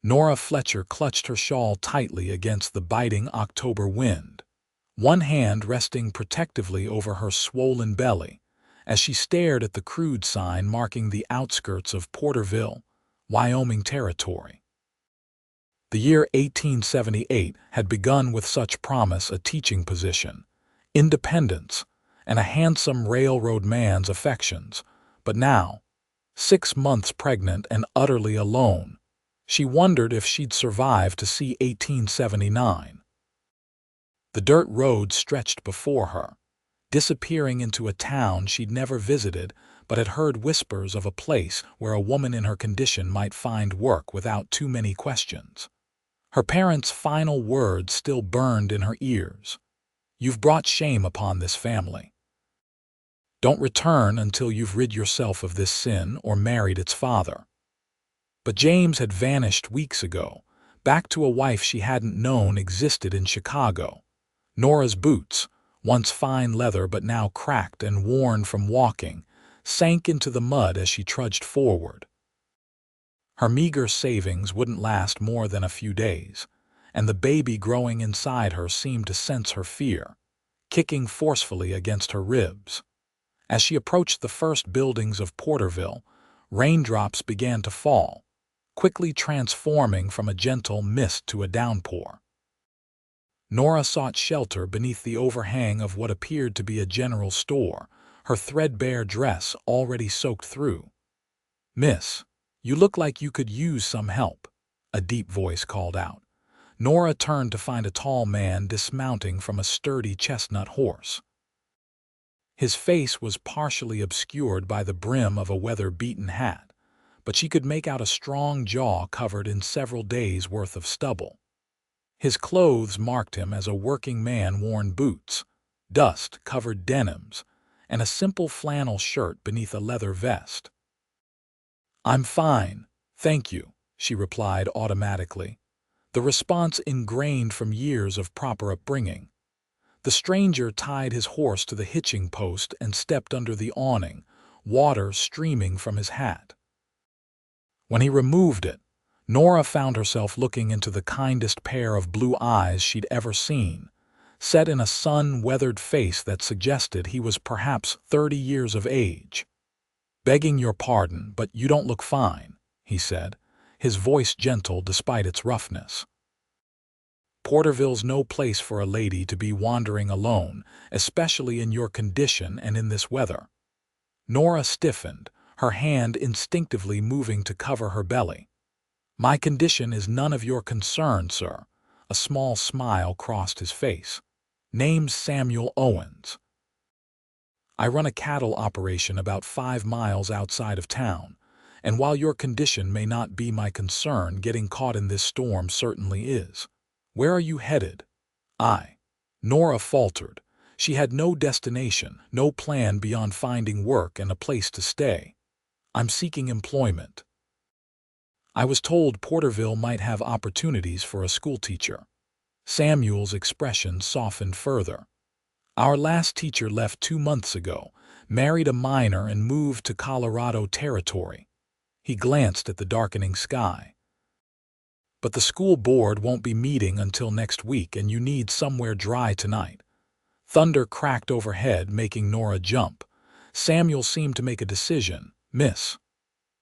Nora Fletcher clutched her shawl tightly against the biting October wind, one hand resting protectively over her swollen belly, as she stared at the crude sign marking the outskirts of Porterville, Wyoming territory. The year 1878 had begun with such promise: a teaching position, independence, and a handsome railroad man's affections. But now, 6 months pregnant and utterly alone, she wondered if she'd survive to see 1879. The dirt road stretched before her, disappearing into a town she'd never visited but had heard whispers of: a place where a woman in her condition might find work without too many questions. Her parents' final words still burned in her ears. "You've brought shame upon this family. Don't return until you've rid yourself of this sin or married its father." But James had vanished weeks ago, back to a wife she hadn't known existed in Chicago. Nora's boots, once fine leather but now cracked and worn from walking, sank into the mud as she trudged forward. Her meager savings wouldn't last more than a few days, and the baby growing inside her seemed to sense her fear, kicking forcefully against her ribs. As she approached the first buildings of Porterville, raindrops began to fall, quickly transforming from a gentle mist to a downpour. Nora sought shelter beneath the overhang of what appeared to be a general store, her threadbare dress already soaked through. "Miss, you look like you could use some help," a deep voice called out. Nora turned to find a tall man dismounting from a sturdy chestnut horse. His face was partially obscured by the brim of a weather-beaten hat, but she could make out a strong jaw covered in several days' worth of stubble. His clothes marked him as a working man: worn boots, dust-covered denims, and a simple flannel shirt beneath a leather vest. "I'm fine, thank you," she replied automatically, the response ingrained from years of proper upbringing. The stranger tied his horse to the hitching post and stepped under the awning, water streaming from his hat. When he removed it, Nora found herself looking into the kindest pair of blue eyes she'd ever seen, set in a sun-weathered face that suggested he was perhaps 30 years of age. "Begging your pardon, but you don't look fine," he said, his voice gentle despite its roughness. "Porterville's no place for a lady to be wandering alone, especially in your condition and in this weather." Nora stiffened, her hand instinctively moving to cover her belly. "My condition is none of your concern, sir." A small smile crossed his face. "Name's Samuel Owens. I run a cattle operation about 5 miles outside of town, and while your condition may not be my concern, getting caught in this storm certainly is. Where are you headed?" Nora faltered. She had no destination, no plan beyond finding work and a place to stay. "I'm seeking employment. I was told Porterville might have opportunities for a schoolteacher." Samuel's expression softened further. "Our last teacher left 2 months ago, married a miner and moved to Colorado Territory." He glanced at the darkening sky. "But the school board won't be meeting until next week, and you need somewhere dry tonight." Thunder cracked overhead, making Nora jump. Samuel seemed to make a decision. "Miss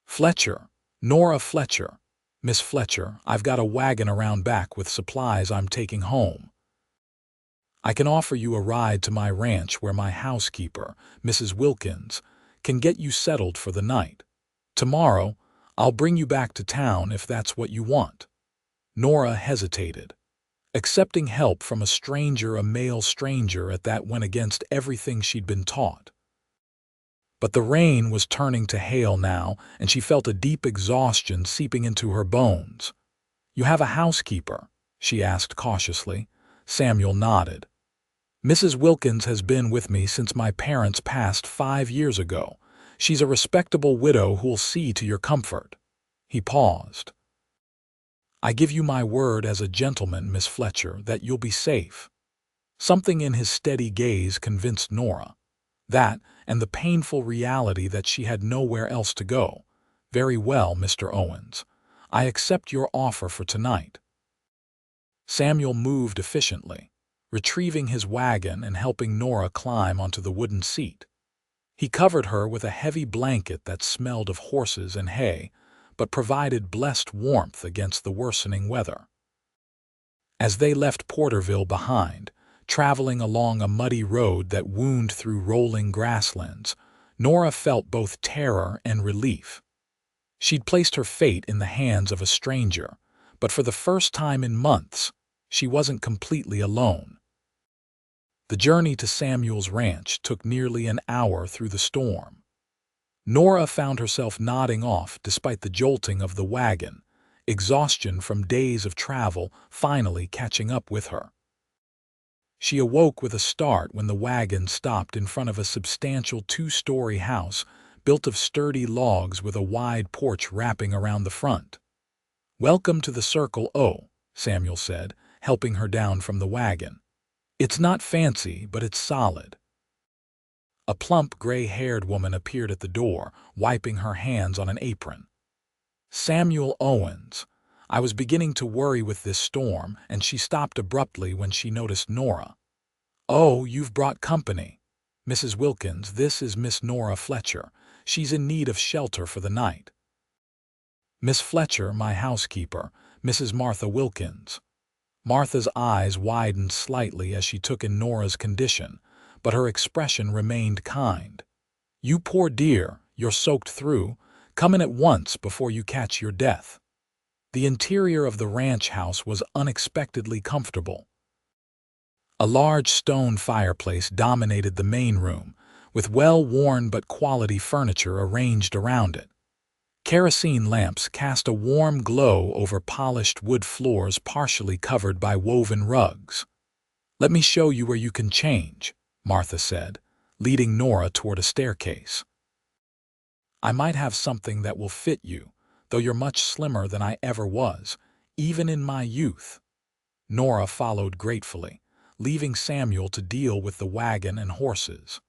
Fletcher." "Nora Fletcher." "Miss Fletcher, I've got a wagon around back with supplies I'm taking home. I can offer you a ride to my ranch where my housekeeper, Mrs. Wilkins, can get you settled for the night. Tomorrow, I'll bring you back to town if that's what you want." Nora hesitated. Accepting help from a male stranger at that, went against everything she'd been taught. But the rain was turning to hail now, and she felt a deep exhaustion seeping into her bones. "You have a housekeeper?" she asked cautiously. Samuel nodded. "Mrs. Wilkins has been with me since my parents passed 5 years ago. She's a respectable widow who'll see to your comfort." He paused. "I give you my word as a gentleman, Miss Fletcher, that you'll be safe." Something in his steady gaze convinced Nora. That, and the painful reality that she had nowhere else to go. "Very well, Mr. Owens. I accept your offer for tonight." Samuel moved efficiently, retrieving his wagon and helping Nora climb onto the wooden seat. He covered her with a heavy blanket that smelled of horses and hay, but provided blessed warmth against the worsening weather. As they left Porterville behind, traveling along a muddy road that wound through rolling grasslands, Nora felt both terror and relief. She'd placed her fate in the hands of a stranger, but for the first time in months, she wasn't completely alone. The journey to Samuel's ranch took nearly an hour through the storm. Nora found herself nodding off despite the jolting of the wagon, exhaustion from days of travel finally catching up with her. She awoke with a start when the wagon stopped in front of a substantial two-story house built of sturdy logs with a wide porch wrapping around the front. "Welcome to the Circle O," Samuel said, helping her down from the wagon. "It's not fancy, but it's solid." A plump, gray-haired woman appeared at the door, wiping her hands on an apron. "Samuel Owens." I was beginning to worry with this storm, and she stopped abruptly when she noticed Nora. "Oh, you've brought company. Mrs. Wilkins, this is Miss Nora Fletcher. She's in need of shelter for the night." "Miss Fletcher, my housekeeper, Mrs. Martha Wilkins." Martha's eyes widened slightly as she took in Nora's condition, but her expression remained kind. "You poor dear, you're soaked through. Come in at once before you catch your death." The interior of the ranch house was unexpectedly comfortable. A large stone fireplace dominated the main room, with well-worn but quality furniture arranged around it. Kerosene lamps cast a warm glow over polished wood floors partially covered by woven rugs. "Let me show you where you can change," Martha said, leading Nora toward a staircase. "I might have something that will fit you, though you're much slimmer than I ever was, even in my youth." Nora followed gratefully, leaving Samuel to deal with the wagon and horses.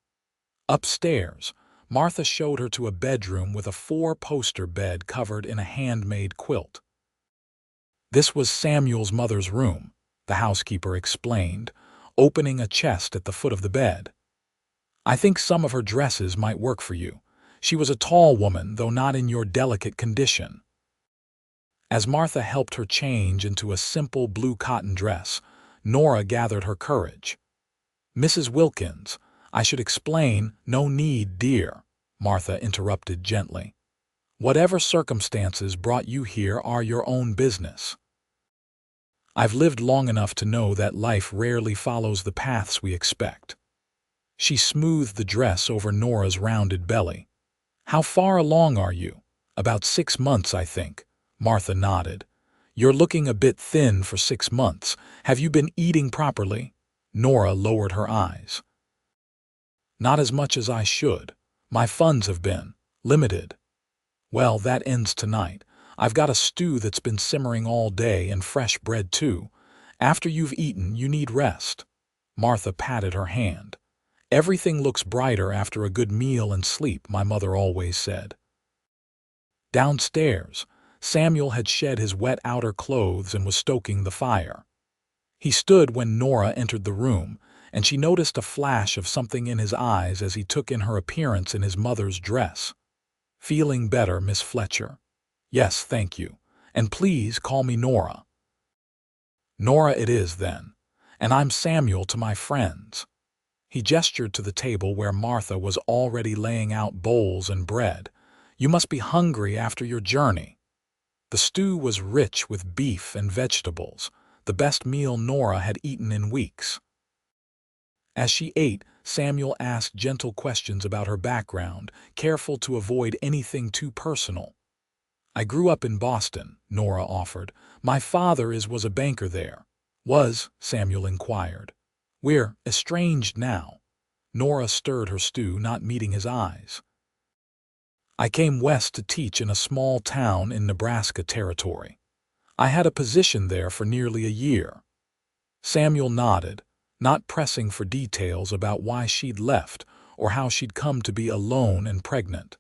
Upstairs, Martha showed her to a bedroom with a four-poster bed covered in a handmade quilt. This was Samuel's mother's room, the housekeeper explained, opening a chest at the foot of the bed. "I think some of her dresses might work for you. She was a tall woman, though not in your delicate condition." As Martha helped her change into a simple blue cotton dress, Nora gathered her courage. "Mrs. Wilkins, I should explain—" "No need, dear," Martha interrupted gently. "Whatever circumstances brought you here are your own business. I've lived long enough to know that life rarely follows the paths we expect." She smoothed the dress over Nora's rounded belly. "How far along are you?" "About 6 months, I think," Martha nodded. "You're looking a bit thin for 6 months. Have you been eating properly?" Nora lowered her eyes. "Not as much as I should. My funds have been limited." "Well, that ends tonight. I've got a stew that's been simmering all day and fresh bread too. After you've eaten, you need rest." Martha patted her hand. "Everything looks brighter after a good meal and sleep," my mother always said. Downstairs, Samuel had shed his wet outer clothes and was stoking the fire. He stood when Nora entered the room, and she noticed a flash of something in his eyes as he took in her appearance in his mother's dress. "Feeling better, Miss Fletcher?" "Yes, thank you. And please call me Nora." "Nora it is, then. And I'm Samuel to my friends." He gestured to the table where Martha was already laying out bowls and bread. "You must be hungry after your journey." The stew was rich with beef and vegetables, the best meal Nora had eaten in weeks. As she ate, Samuel asked gentle questions about her background, careful to avoid anything too personal. "I grew up in Boston," Nora offered. "My father was a banker there." "Was?" Samuel inquired. "We're estranged now." Nora stirred her stew, not meeting his eyes. "I came west to teach in a small town in Nebraska Territory. I had a position there for nearly a year." Samuel nodded, not pressing for details about why she'd left or how she'd come to be alone and pregnant.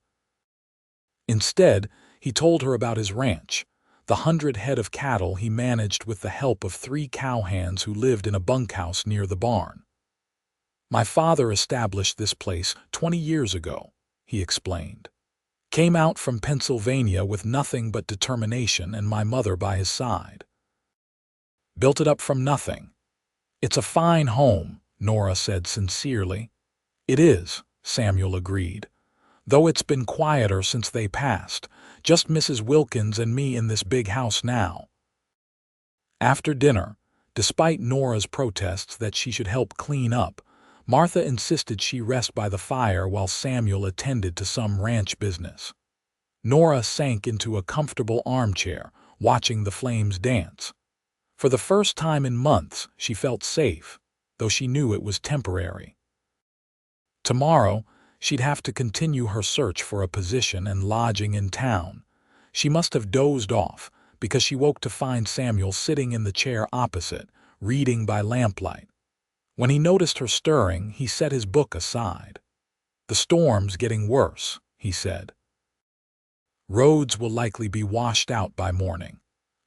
Instead, he told her about his ranch, the 100 head of cattle he managed with the help of 3 cowhands who lived in a bunkhouse near the barn. My father established this place 20 years ago, he explained. Came out from Pennsylvania with nothing but determination and my mother by his side. Built it up from nothing. It's a fine home, Nora said sincerely. It is, Samuel agreed, though it's been quieter since they passed, just Mrs. Wilkins and me in this big house now. After dinner, despite Nora's protests that she should help clean up, Martha insisted she rest by the fire while Samuel attended to some ranch business. Nora sank into a comfortable armchair, watching the flames dance. For the first time in months, she felt safe, though she knew it was temporary. Tomorrow, she'd have to continue her search for a position and lodging in town. She must have dozed off, because she woke to find Samuel sitting in the chair opposite, reading by lamplight. When he noticed her stirring, he set his book aside. "The storm's getting worse," he said. "Roads will likely be washed out by morning."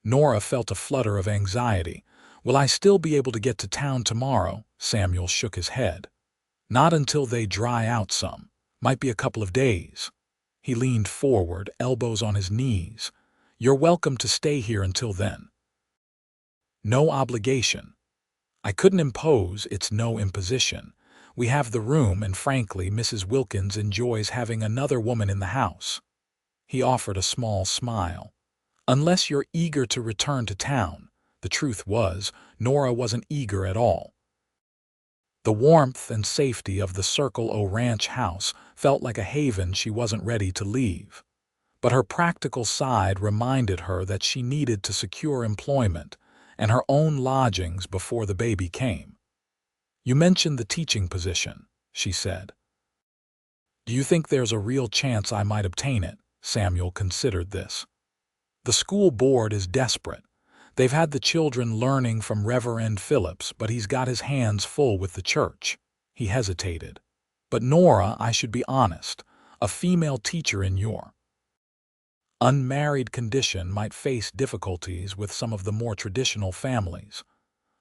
Nora felt a flutter of anxiety. "Will I still be able to get to town tomorrow?" Samuel shook his head. "Not until they dry out some. Might be a couple of days." He leaned forward, elbows on his knees. "You're welcome to stay here until then." "No obligation." "I couldn't impose, it's no imposition. We have the room and frankly Mrs. Wilkins enjoys having another woman in the house." He offered a small smile. "Unless you're eager to return to town." The truth was, Nora wasn't eager at all. The warmth and safety of the Circle O Ranch house felt like a haven she wasn't ready to leave. But her practical side reminded her that she needed to secure employment and her own lodgings before the baby came. "You mentioned the teaching position," she said. "Do you think there's a real chance I might obtain it?" Samuel considered this. "The school board is desperate. They've had the children learning from Reverend Phillips, but he's got his hands full with the church." He hesitated. "But Nora, I should be honest, a female teacher in your unmarried condition might face difficulties with some of the more traditional families."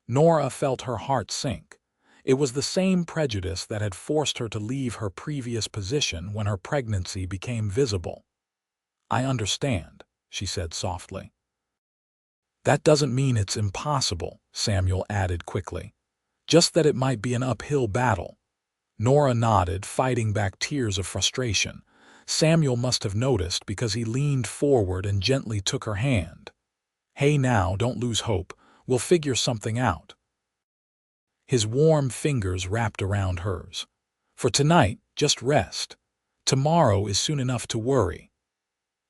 Nora felt her heart sink. It was the same prejudice that had forced her to leave her previous position when her pregnancy became visible. "I understand," she said softly. "That doesn't mean it's impossible," Samuel added quickly. "Just that it might be an uphill battle." Nora nodded, fighting back tears of frustration. Samuel must have noticed because he leaned forward and gently took her hand. "Hey now, don't lose hope. We'll figure something out." His warm fingers wrapped around hers. "For tonight, just rest. Tomorrow is soon enough to worry."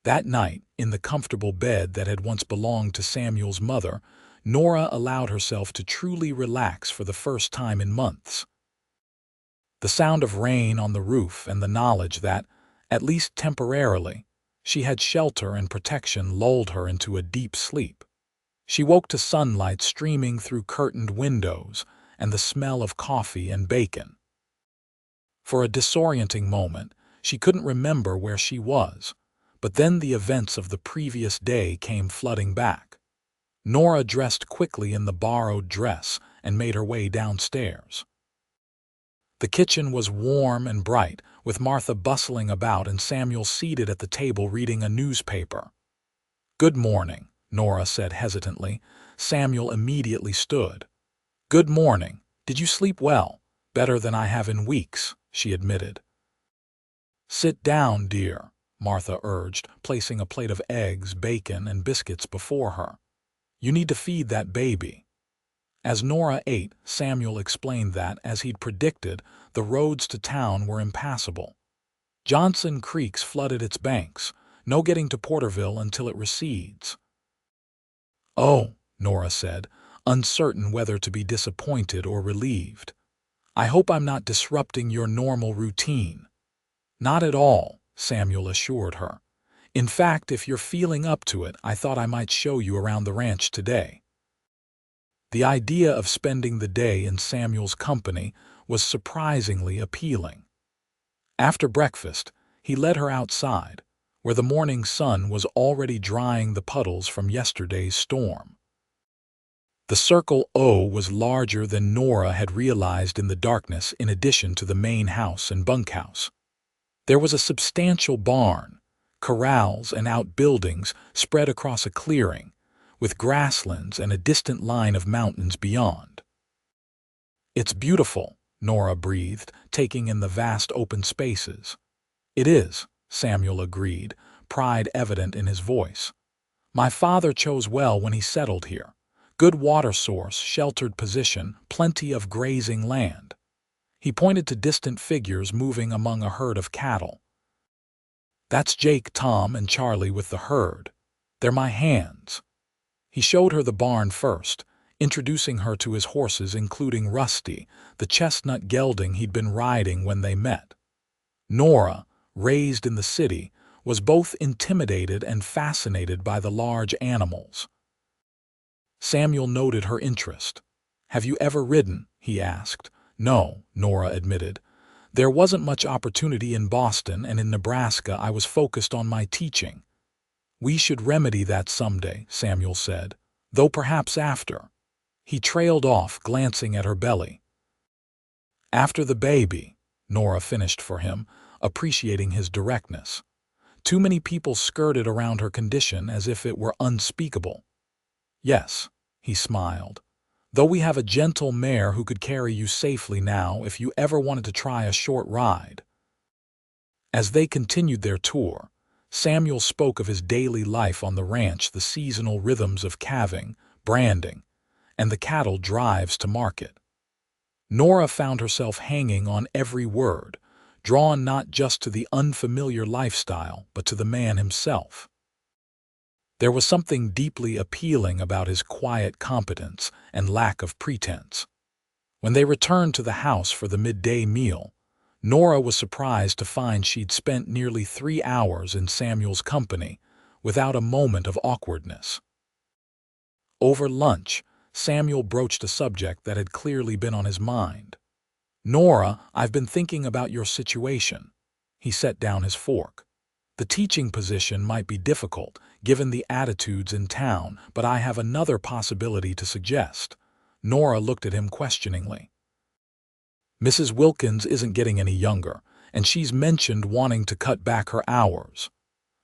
That night, in the comfortable bed that had once belonged to Samuel's mother, Nora allowed herself to truly relax for the first time in months. The sound of rain on the roof and the knowledge that, at least temporarily, she had shelter and protection lulled her into a deep sleep. She woke to sunlight streaming through curtained windows and the smell of coffee and bacon. For a disorienting moment, she couldn't remember where she was, but then the events of the previous day came flooding back. Nora dressed quickly in the borrowed dress and made her way downstairs. The kitchen was warm and bright, with Martha bustling about and Samuel seated at the table reading a newspaper. "Good morning," Nora said hesitantly. Samuel immediately stood. "Good morning. Did you sleep well?" "Better than I have in weeks," she admitted. "Sit down, dear," Martha urged, placing a plate of eggs, bacon, and biscuits before her. "You need to feed that baby." As Nora ate, Samuel explained that, as he'd predicted, the roads to town were impassable. Johnson Creek's flooded its banks, no getting to Porterville until it recedes. "Oh," Nora said, uncertain whether to be disappointed or relieved. "I hope I'm not disrupting your normal routine." "Not at all," Samuel assured her. "In fact, if you're feeling up to it, I thought I might show you around the ranch today." The idea of spending the day in Samuel's company was surprisingly appealing. After breakfast, he led her outside, where the morning sun was already drying the puddles from yesterday's storm. The Circle O was larger than Nora had realized in the darkness in addition to the main house and bunkhouse. There was a substantial barn, corrals and outbuildings spread across a clearing, with grasslands and a distant line of mountains beyond. "It's beautiful," Nora breathed, taking in the vast open spaces. "It is," Samuel agreed, pride evident in his voice. "My father chose well when he settled here. Good water source, sheltered position, plenty of grazing land." He pointed to distant figures moving among a herd of cattle. "That's Jake, Tom, and Charlie with the herd. They're my hands." He showed her the barn first, introducing her to his horses including Rusty, the chestnut gelding he'd been riding when they met. Nora, raised in the city, was both intimidated and fascinated by the large animals. Samuel noted her interest. "Have you ever ridden?" he asked. "No," Nora admitted. "There wasn't much opportunity in Boston, and in Nebraska I was focused on my teaching." "We should remedy that someday," Samuel said, "though perhaps after." He trailed off, glancing at her belly. "After the baby," Nora finished for him, appreciating his directness. Too many people skirted around her condition as if it were unspeakable. "Yes," he smiled, "though we have a gentle mare who could carry you safely now if you ever wanted to try a short ride." As they continued their tour, Samuel spoke of his daily life on the ranch, the seasonal rhythms of calving, branding, and the cattle drives to market. Nora found herself hanging on every word, drawn not just to the unfamiliar lifestyle but to the man himself. There was something deeply appealing about his quiet competence and lack of pretense. When they returned to the house for the midday meal, Nora was surprised to find she'd spent nearly 3 hours in Samuel's company without a moment of awkwardness. Over lunch, Samuel broached a subject that had clearly been on his mind. "Nora, I've been thinking about your situation." He set down his fork. "The teaching position might be difficult, given the attitudes in town, but I have another possibility to suggest." Nora looked at him questioningly. "Mrs. Wilkins isn't getting any younger, and she's mentioned wanting to cut back her hours.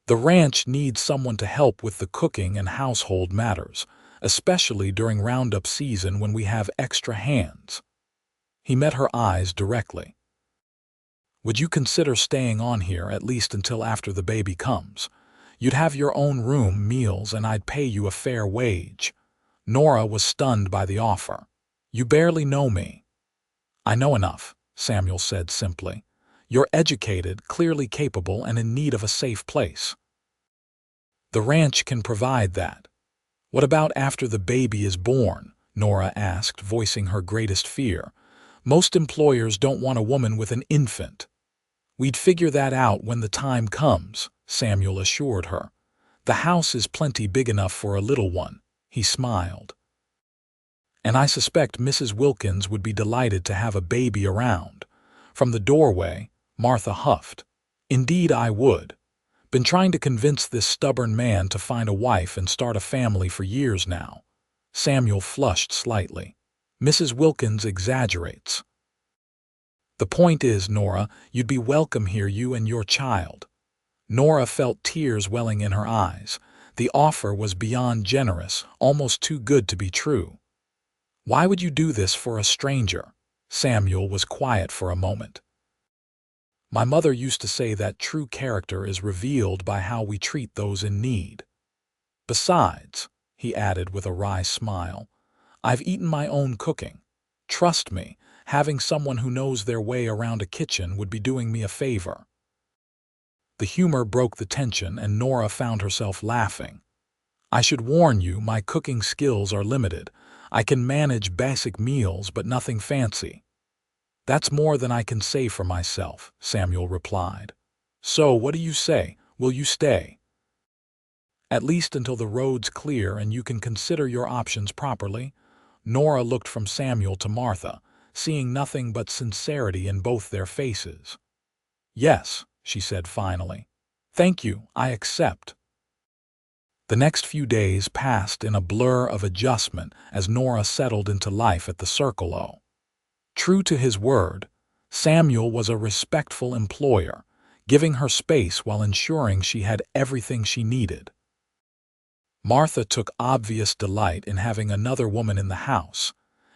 The ranch needs someone to help with the cooking and household matters, especially during roundup season when we have extra hands." He met her eyes directly. "Would you consider staying on here at least until after the baby comes? You'd have your own room, meals, and I'd pay you a fair wage." Nora was stunned by the offer. "You barely know me." "I know enough," Samuel said simply. "You're educated, clearly capable, and in need of a safe place. The ranch can provide that." "What about after the baby is born?" Nora asked, voicing her greatest fear. "Most employers don't want a woman with an infant." "We'd figure that out when the time comes," Samuel assured her. "The house is plenty big enough for a little one," he smiled. "And I suspect Mrs. Wilkins would be delighted to have a baby around." From the doorway, Martha huffed. "Indeed I would. Been trying to convince this stubborn man to find a wife and start a family for years now." Samuel flushed slightly. "Mrs. Wilkins exaggerates." "The point is, Nora, you'd be welcome here, you and your child." Nora felt tears welling in her eyes. The offer was beyond generous, almost too good to be true. "Why would you do this for a stranger?" Samuel was quiet for a moment. "My mother used to say that true character is revealed by how we treat those in need. Besides," he added with a wry smile, "I've eaten my own cooking. Trust me, having someone who knows their way around a kitchen would be doing me a favor." The humor broke the tension, and Nora found herself laughing. "I should warn you, my cooking skills are limited. I can manage basic meals, but nothing fancy." "That's more than I can say for myself," Samuel replied. "So what do you say? Will you stay?" "At least until the road's clear and you can consider your options properly." Nora looked from Samuel to Martha, seeing nothing but sincerity in both their faces. "Yes," she said finally. Thank you, I accept. The next few days passed in a blur of adjustment as Nora settled into life at the Circle O. True to his word, Samuel was a respectful employer, giving her space while ensuring she had everything she needed. Martha took obvious delight in having another woman in the house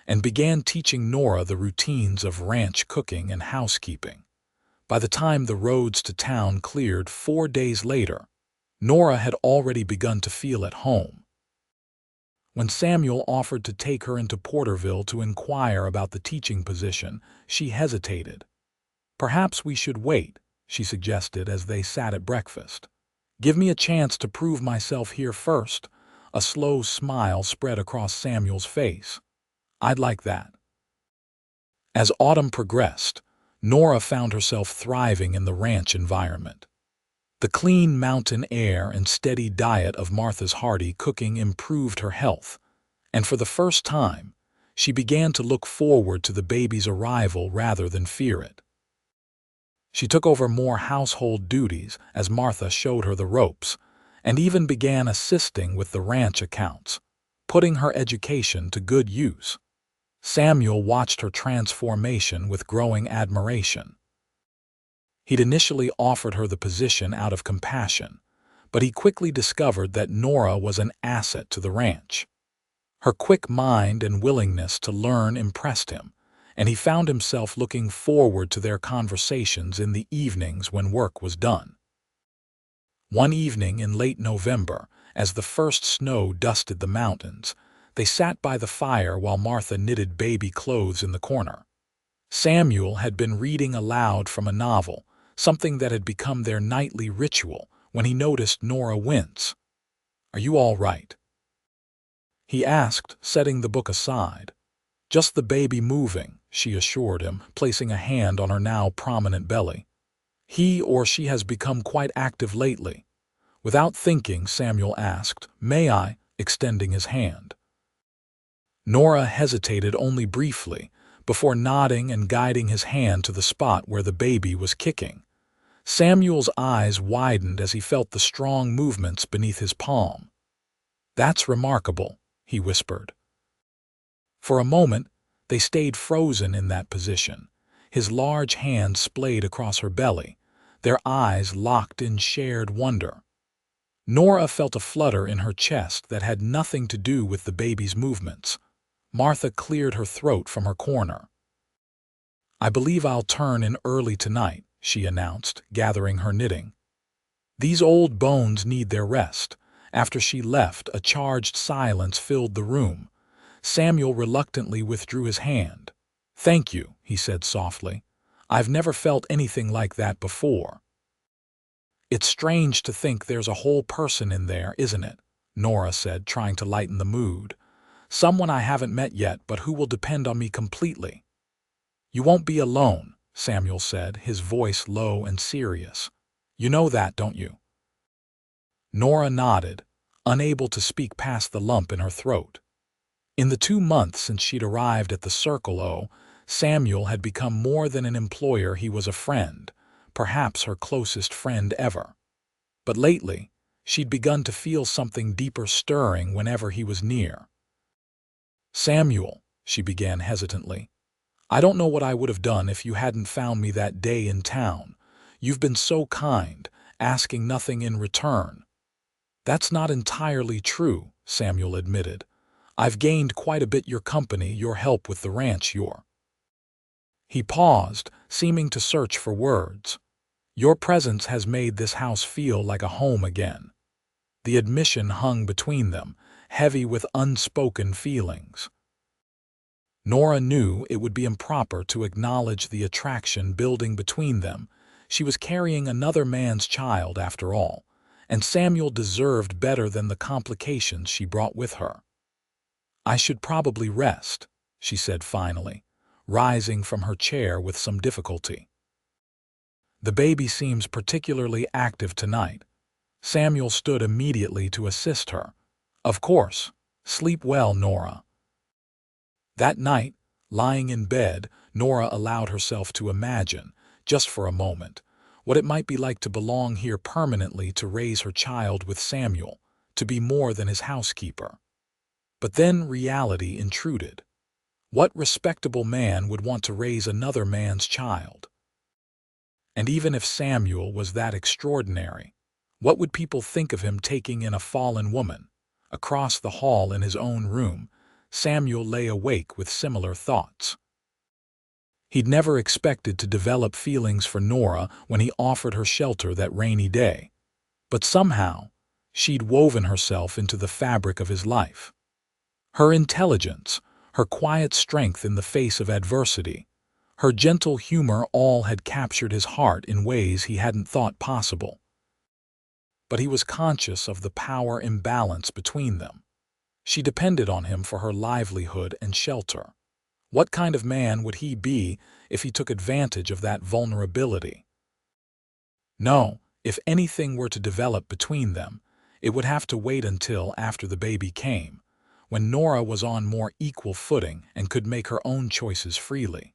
and began teaching Nora the routines of ranch cooking and housekeeping. By the time the roads to town cleared 4 days later, Nora had already begun to feel at home. When Samuel offered to take her into Porterville to inquire about the teaching position, she hesitated. "Perhaps we should wait," she suggested as they sat at breakfast. "Give me a chance to prove myself here first." A slow smile spread across Samuel's face. "I'd like that." As autumn progressed, Nora found herself thriving in the ranch environment. The clean mountain air and steady diet of Martha's hearty cooking improved her health, and for the first time, she began to look forward to the baby's arrival rather than fear it. She took over more household duties as Martha showed her the ropes, and even began assisting with the ranch accounts, putting her education to good use. Samuel watched her transformation with growing admiration. He'd initially offered her the position out of compassion, but he quickly discovered that Nora was an asset to the ranch. Her quick mind and willingness to learn impressed him, and he found himself looking forward to their conversations in the evenings when work was done. One evening in late November, as the first snow dusted the mountains, they sat by the fire while Martha knitted baby clothes in the corner. Samuel had been reading aloud from a novel, something that had become their nightly ritual, when he noticed Nora wince. "Are you all right?" he asked, setting the book aside. "Just the baby moving," she assured him, placing a hand on her now prominent belly. "He or she has become quite active lately." Without thinking, Samuel asked, "May I?" extending his hand. Nora hesitated only briefly, before nodding and guiding his hand to the spot where the baby was kicking. Samuel's eyes widened as he felt the strong movements beneath his palm. "That's remarkable," he whispered. For a moment, they stayed frozen in that position, his large hand splayed across her belly, their eyes locked in shared wonder. Nora felt a flutter in her chest that had nothing to do with the baby's movements. Martha cleared her throat from her corner. "I believe I'll turn in early tonight," she announced, gathering her knitting. "These old bones need their rest." After she left, a charged silence filled the room. Samuel reluctantly withdrew his hand. "Thank you," he said softly. "I've never felt anything like that before." "It's strange to think there's a whole person in there, isn't it?" Nora said, trying to lighten the mood. "Someone I haven't met yet, but who will depend on me completely." "You won't be alone," Samuel said, his voice low and serious. "You know that, don't you?" Nora nodded, unable to speak past the lump in her throat. In the 2 months since she'd arrived at the Circle O, Samuel had become more than an employer, he was a friend, perhaps her closest friend ever. But lately, she'd begun to feel something deeper stirring whenever he was near. "Samuel," she began hesitantly, "I don't know what I would have done if you hadn't found me that day in town. You've been so kind, asking nothing in return." "That's not entirely true," Samuel admitted. "I've gained quite a bit your company, your help with the ranch, your—" He paused, seeming to search for words. "Your presence has made this house feel like a home again." The admission hung between them, heavy with unspoken feelings. Nora knew it would be improper to acknowledge the attraction building between them. She was carrying another man's child, after all, and Samuel deserved better than the complications she brought with her. "I should probably rest," she said finally, rising from her chair with some difficulty. "The baby seems particularly active tonight." Samuel stood immediately to assist her. "Of course. Sleep well, Nora." That night, lying in bed, Nora allowed herself to imagine, just for a moment, what it might be like to belong here permanently, to raise her child with Samuel, to be more than his housekeeper. But then reality intruded. What respectable man would want to raise another man's child? And even if Samuel was that extraordinary, what would people think of him taking in a fallen woman? Across the hall in his own room, Samuel lay awake with similar thoughts. He'd never expected to develop feelings for Nora when he offered her shelter that rainy day. But somehow, she'd woven herself into the fabric of his life. Her intelligence, her quiet strength in the face of adversity, her gentle humor, all had captured his heart in ways he hadn't thought possible. But he was conscious of the power imbalance between them. She depended on him for her livelihood and shelter. What kind of man would he be if he took advantage of that vulnerability? No, if anything were to develop between them, it would have to wait until after the baby came, when Nora was on more equal footing and could make her own choices freely.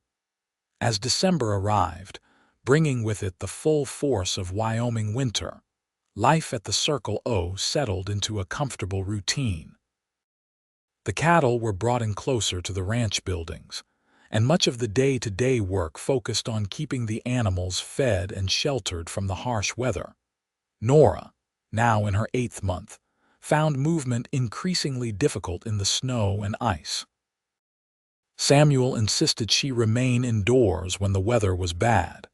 As December arrived, bringing with it the full force of Wyoming winter, life at the Circle O settled into a comfortable routine. The cattle were brought in closer to the ranch buildings, and much of the day-to-day work focused on keeping the animals fed and sheltered from the harsh weather. Nora, now in her 8th month, found movement increasingly difficult in the snow and ice. Samuel insisted she remain indoors when the weather was bad,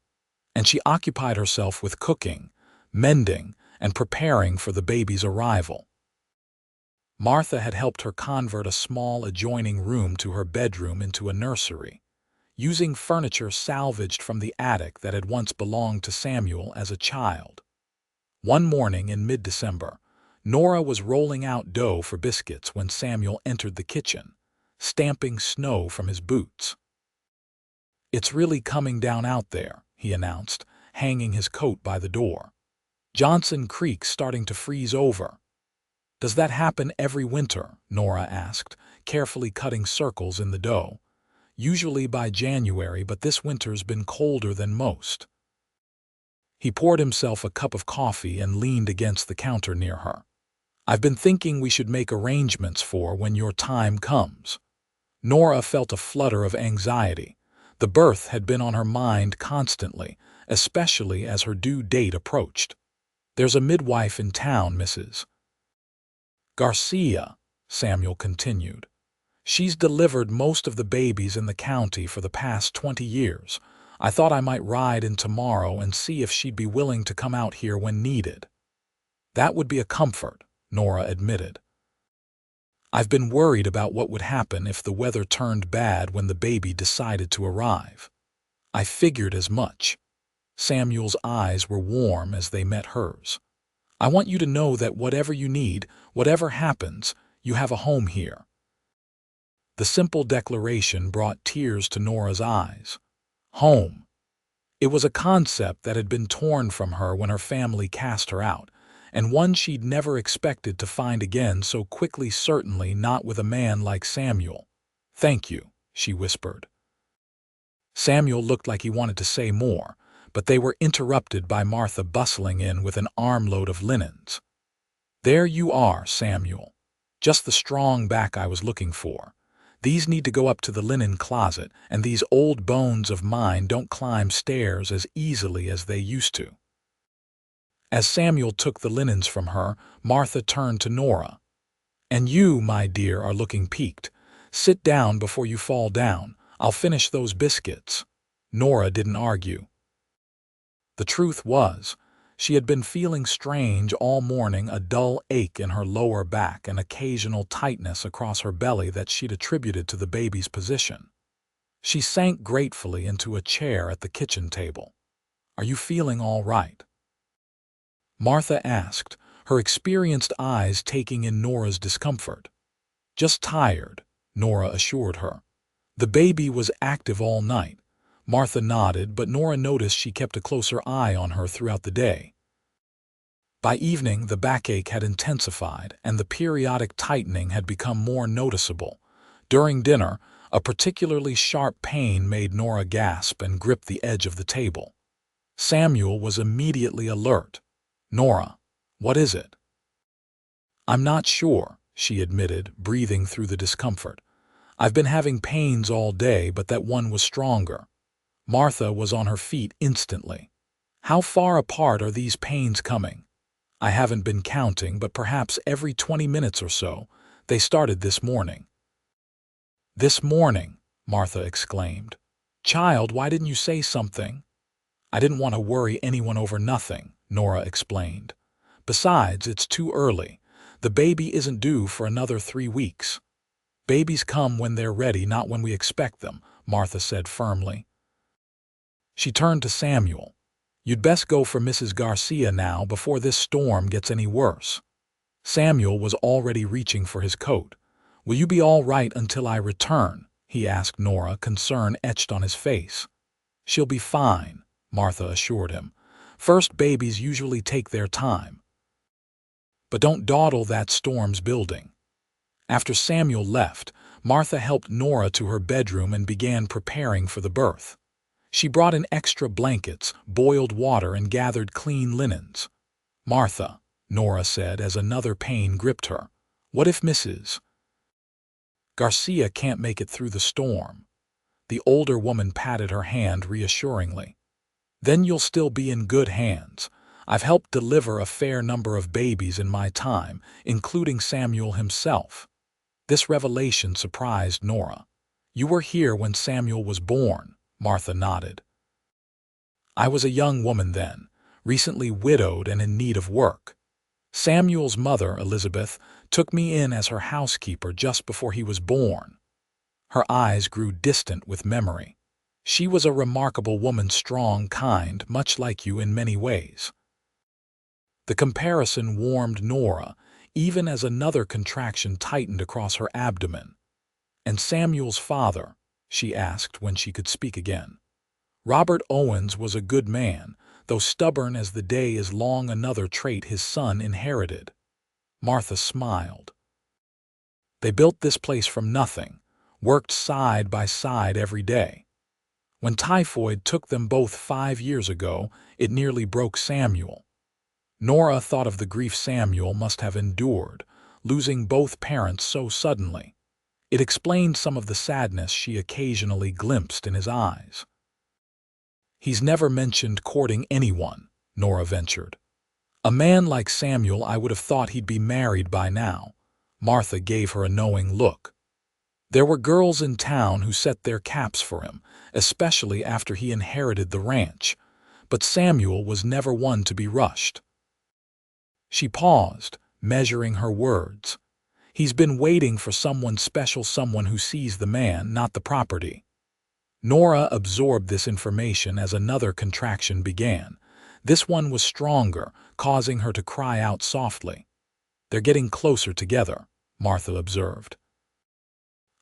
and she occupied herself with cooking, mending, and preparing for the baby's arrival. Martha had helped her convert a small adjoining room to her bedroom into a nursery, using furniture salvaged from the attic that had once belonged to Samuel as a child. One morning in mid-December, Nora was rolling out dough for biscuits when Samuel entered the kitchen, stamping snow from his boots. "It's really coming down out there," he announced, hanging his coat by the door. "Johnson Creek's starting to freeze over." "Does that happen every winter?" Nora asked, carefully cutting circles in the dough. "Usually by January, but this winter's been colder than most." He poured himself a cup of coffee and leaned against the counter near her. "I've been thinking we should make arrangements for when your time comes." Nora felt a flutter of anxiety. The birth had been on her mind constantly, especially as her due date approached. "There's a midwife in town, Mrs. Garcia," Samuel continued. "She's delivered most of the babies in the county for the past 20 years. I thought I might ride in tomorrow and see if she'd be willing to come out here when needed." "That would be a comfort," Nora admitted. "I've been worried about what would happen if the weather turned bad when the baby decided to arrive." "I figured as much." Samuel's eyes were warm as they met hers. "I want you to know that whatever you need, whatever happens, you have a home here." The simple declaration brought tears to Nora's eyes. Home. It was a concept that had been torn from her when her family cast her out, and one she'd never expected to find again so quickly, certainly not with a man like Samuel. "Thank you," she whispered. Samuel looked like he wanted to say more, but they were interrupted by Martha bustling in with an armload of linens. "There you are, Samuel. Just the strong back I was looking for. These need to go up to the linen closet, and these old bones of mine don't climb stairs as easily as they used to." As Samuel took the linens from her, Martha turned to Nora. "And you, my dear, are looking peaked. Sit down before you fall down. I'll finish those biscuits." Nora didn't argue. The truth was, she had been feeling strange all morning, a dull ache in her lower back and occasional tightness across her belly that she'd attributed to the baby's position. She sank gratefully into a chair at the kitchen table. "Are you feeling all right?" Martha asked, her experienced eyes taking in Nora's discomfort. "Just tired," Nora assured her. "The baby was active all night." Martha nodded, but Nora noticed she kept a closer eye on her throughout the day. By evening, the backache had intensified, and the periodic tightening had become more noticeable. During dinner, a particularly sharp pain made Nora gasp and grip the edge of the table. Samuel was immediately alert. "Nora, what is it?" "I'm not sure," she admitted, breathing through the discomfort. "I've been having pains all day, but that one was stronger." Martha was on her feet instantly. "How far apart are these pains coming?" "I haven't been counting, but perhaps every 20 minutes or so. They started this morning." "This morning?" Martha exclaimed. "Child, why didn't you say something?" "I didn't want to worry anyone over nothing," Nora explained. "Besides, it's too early. The baby isn't due for another 3 weeks." "Babies come when they're ready, not when we expect them," Martha said firmly. She turned to Samuel. "You'd best go for Mrs. Garcia now before this storm gets any worse." Samuel was already reaching for his coat. "Will you be all right until I return?" he asked Nora, concern etched on his face. "She'll be fine," Martha assured him. "First babies usually take their time. But don't dawdle, that storm's building." After Samuel left, Martha helped Nora to her bedroom and began preparing for the birth. She brought in extra blankets, boiled water, and gathered clean linens. "Martha," Nora said as another pain gripped her, "what if Mrs. Garcia can't make it through the storm?" The older woman patted her hand reassuringly. "Then you'll still be in good hands. I've helped deliver a fair number of babies in my time, including Samuel himself." This revelation surprised Nora. "You were here when Samuel was born," Martha nodded. "I was a young woman then, recently widowed and in need of work. Samuel's mother, Elizabeth, took me in as her housekeeper just before he was born." Her eyes grew distant with memory. "She was a remarkable woman, strong, kind, much like you in many ways." The comparison warmed Nora, even as another contraction tightened across her abdomen. "And Samuel's father?" she asked when she could speak again. "Robert Owens was a good man, though stubborn as the day is long, another trait his son inherited." Martha smiled. "They built this place from nothing, worked side by side every day. When typhoid took them both 5 years ago, it nearly broke Samuel." Nora thought of the grief Samuel must have endured, losing both parents so suddenly. It explained some of the sadness she occasionally glimpsed in his eyes. "He's never mentioned courting anyone," Nora ventured. "A man like Samuel, I would have thought he'd be married by now." Martha gave her a knowing look. "There were girls in town who set their caps for him, especially after he inherited the ranch. But Samuel was never one to be rushed." She paused, measuring her words. "He's been waiting for someone special, someone who sees the man, not the property." Nora absorbed this information as another contraction began. This one was stronger, causing her to cry out softly. "They're getting closer together," Martha observed.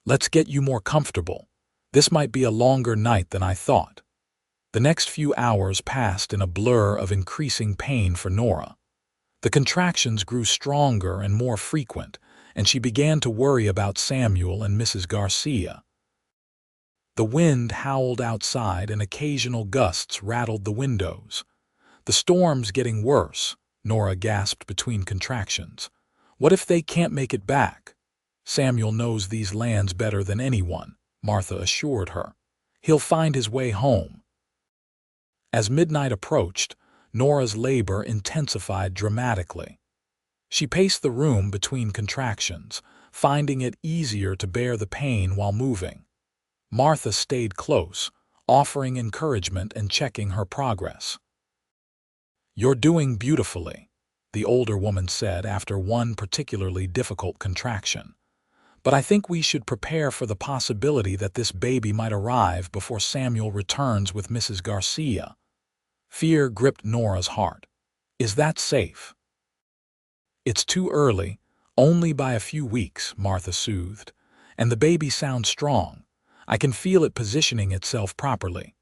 "Let's get you more comfortable. This might be a longer night than I thought." The next few hours passed in a blur of increasing pain for Nora. The contractions grew stronger and more frequent, and she began to worry about Samuel and Mrs. Garcia. The wind howled outside and occasional gusts rattled the windows. "The storm's getting worse," Nora gasped between contractions. "What if they can't make it back?" "Samuel knows these lands better than anyone," Martha assured her. "He'll find his way home." As midnight approached, Nora's labor intensified dramatically. She paced the room between contractions, finding it easier to bear the pain while moving. Martha stayed close, offering encouragement and checking her progress. "You're doing beautifully," the older woman said after one particularly difficult contraction. "But I think we should prepare for the possibility that this baby might arrive before Samuel returns with Mrs. Garcia." Fear gripped Nora's heart. "Is that safe?" "It's too early, only by a few weeks," Martha soothed. "And the baby sounds strong. I can feel it positioning itself properly."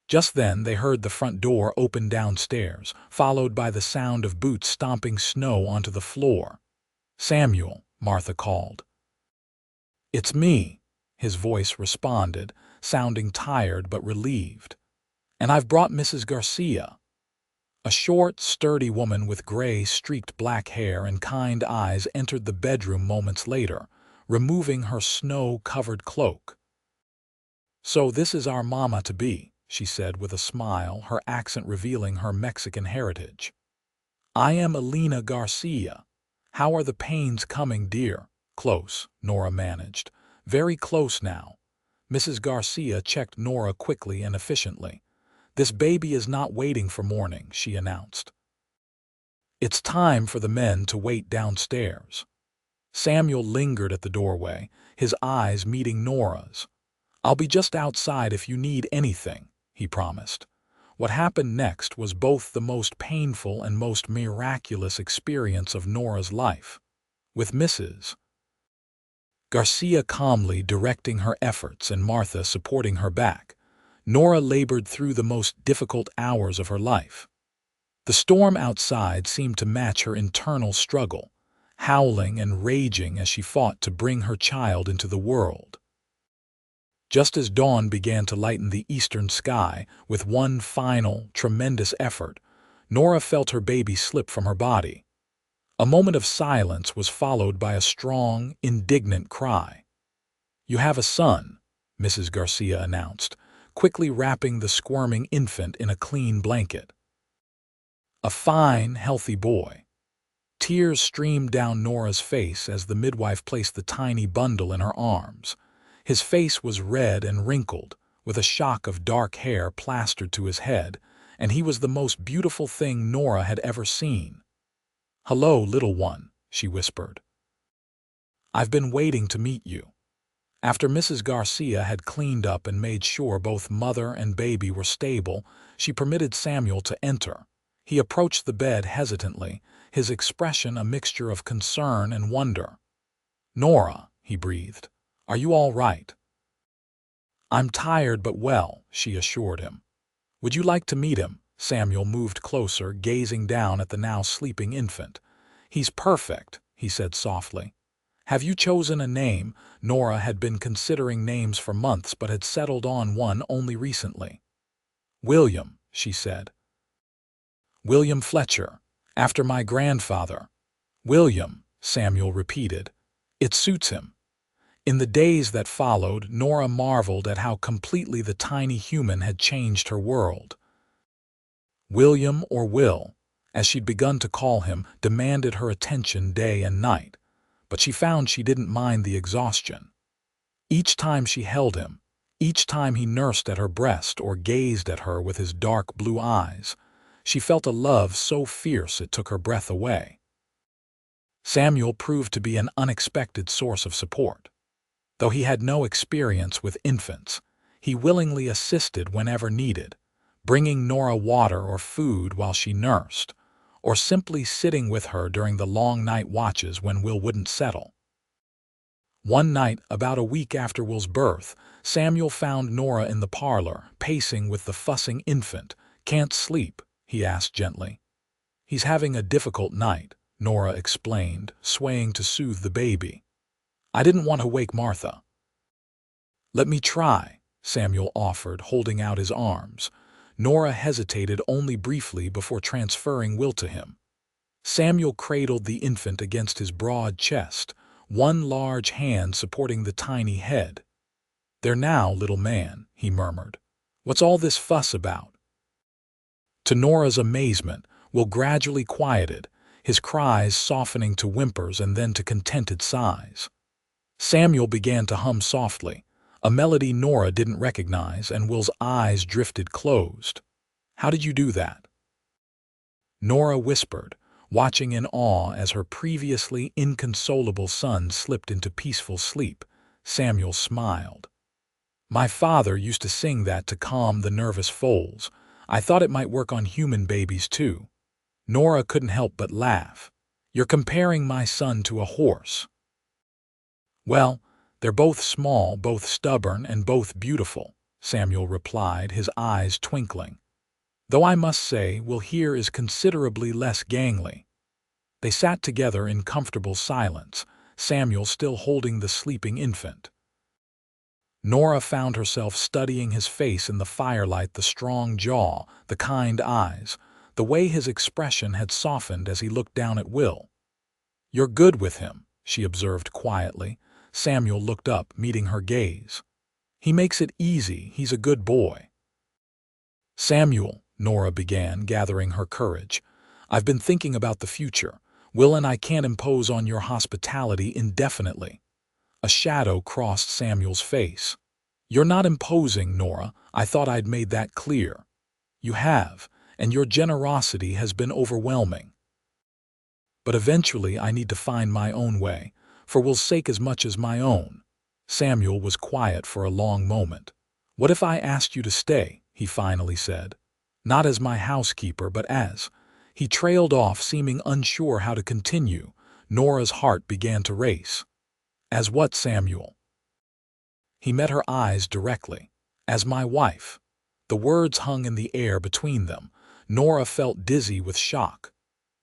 Just then they heard the front door open downstairs, followed by the sound of boots stomping snow onto the floor. "Samuel," Martha called. "It's me," his voice responded, sounding tired but relieved. And I've brought Mrs. Garcia." A short, sturdy woman with gray, streaked black hair and kind eyes entered the bedroom moments later, removing her snow-covered cloak. "So this is our mama-to-be," she said with a smile, her accent revealing her Mexican heritage. "I am Elena Garcia. How are the pains coming, dear?" "Close," Nora managed. "Very close now." Mrs. Garcia checked Nora quickly and efficiently. "This baby is not waiting for morning," she announced. "It's time for the men to wait downstairs." Samuel lingered at the doorway, his eyes meeting Nora's. "I'll be just outside if you need anything," he promised. What happened next was both the most painful and most miraculous experience of Nora's life. With Mrs. Garcia calmly directing her efforts and Martha supporting her back, Nora labored through the most difficult hours of her life. The storm outside seemed to match her internal struggle, howling and raging as she fought to bring her child into the world. Just as dawn began to lighten the eastern sky with one final, tremendous effort, Nora felt her baby slip from her body. A moment of silence was followed by a strong, indignant cry. "You have a son," Mrs. Garcia announced, quickly wrapping the squirming infant in a clean blanket. "A fine, healthy boy." Tears streamed down Nora's face as the midwife placed the tiny bundle in her arms. His face was red and wrinkled, with a shock of dark hair plastered to his head, and he was the most beautiful thing Nora had ever seen. "Hello, little one," she whispered. "I've been waiting to meet you." After Mrs. Garcia had cleaned up and made sure both mother and baby were stable, she permitted Samuel to enter. He approached the bed hesitantly, his expression a mixture of concern and wonder. "Nora," he breathed, "are you all right?" "I'm tired but well," she assured him. "Would you like to meet him?" Samuel moved closer, gazing down at the now sleeping infant. "He's perfect," he said softly. "Have you chosen a name?" Nora had been considering names for months but had settled on one only recently. "William," she said. "William Fletcher, after my grandfather." "William," Samuel repeated. "It suits him." In the days that followed, Nora marveled at how completely the tiny human had changed her world. William, or Will, as she'd begun to call him, demanded her attention day and night, but she found she didn't mind the exhaustion. Each time she held him, each time he nursed at her breast or gazed at her with his dark blue eyes, she felt a love so fierce it took her breath away. Samuel proved to be an unexpected source of support. Though he had no experience with infants, he willingly assisted whenever needed, bringing Nora water or food while she nursed, or simply sitting with her during the long night watches when Will wouldn't settle. One night, about a week after Will's birth, Samuel found Nora in the parlor, pacing with the fussing infant. "Can't sleep?" he asked gently. "He's having a difficult night," Nora explained, swaying to soothe the baby. "I didn't want to wake Martha." "Let me try," Samuel offered, holding out his arms. Nora hesitated only briefly before transferring Will to him. Samuel cradled the infant against his broad chest, one large hand supporting the tiny head. "There now, little man," he murmured. "What's all this fuss about?" To Nora's amazement, Will gradually quieted, his cries softening to whimpers and then to contented sighs. Samuel began to hum softly, a melody Nora didn't recognize, and Will's eyes drifted closed. "How did you do that?" Nora whispered, watching in awe as her previously inconsolable son slipped into peaceful sleep. Samuel smiled. "My father used to sing that to calm the nervous foals. I thought it might work on human babies too." Nora couldn't help but laugh. "You're comparing my son to a horse." "Well, they're both small, both stubborn, and both beautiful," Samuel replied, his eyes twinkling. "Though I must say, Will here is considerably less gangly." They sat together in comfortable silence, Samuel still holding the sleeping infant. Nora found herself studying his face in the firelight, the strong jaw, the kind eyes, the way his expression had softened as he looked down at Will. "You're good with him," she observed quietly. Samuel looked up, meeting her gaze. "He makes it easy. He's a good boy." "Samuel," Nora began, gathering her courage, "I've been thinking about the future. Will and I can't impose on your hospitality indefinitely." A shadow crossed Samuel's face. "You're not imposing, Nora. I thought I'd made that clear." "You have, and your generosity has been overwhelming. But eventually I need to find my own way, for Will's sake as much as my own." Samuel was quiet for a long moment. "What if I asked you to stay?" he finally said. "Not as my housekeeper, but as—" He trailed off, seeming unsure how to continue. Nora's heart began to race. "As what, Samuel?" He met her eyes directly. "As my wife." The words hung in the air between them. Nora felt dizzy with shock.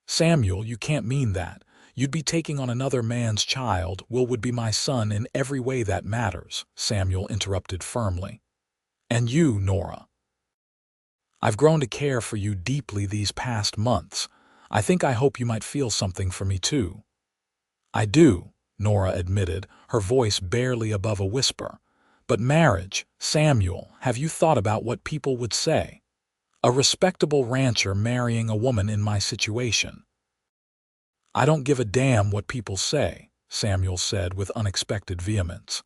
"Samuel, you can't mean that. You'd be taking on another man's child. Will would be my son in every way that matters," Samuel interrupted firmly. "And you, Nora. I've grown to care for you deeply these past months. I hope you might feel something for me too." "I do," Nora admitted, her voice barely above a whisper. "But marriage, Samuel, have you thought about what people would say? A respectable rancher marrying a woman in my situation." "I don't give a damn what people say," Samuel said with unexpected vehemence.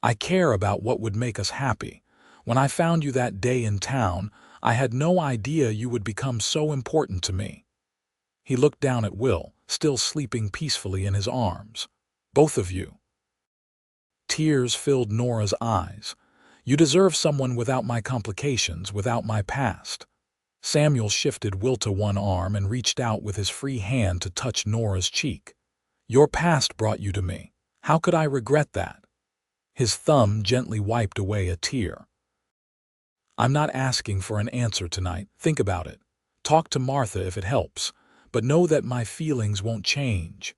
"I care about what would make us happy. When I found you that day in town, I had no idea you would become so important to me." He looked down at Will, still sleeping peacefully in his arms. "Both of you." Tears filled Nora's eyes. "You deserve someone without my complications, without my past." Samuel shifted Will to one arm and reached out with his free hand to touch Nora's cheek. "Your past brought you to me. How could I regret that?" His thumb gently wiped away a tear. "I'm not asking for an answer tonight. Think about it. Talk to Martha if it helps. But know that my feelings won't change."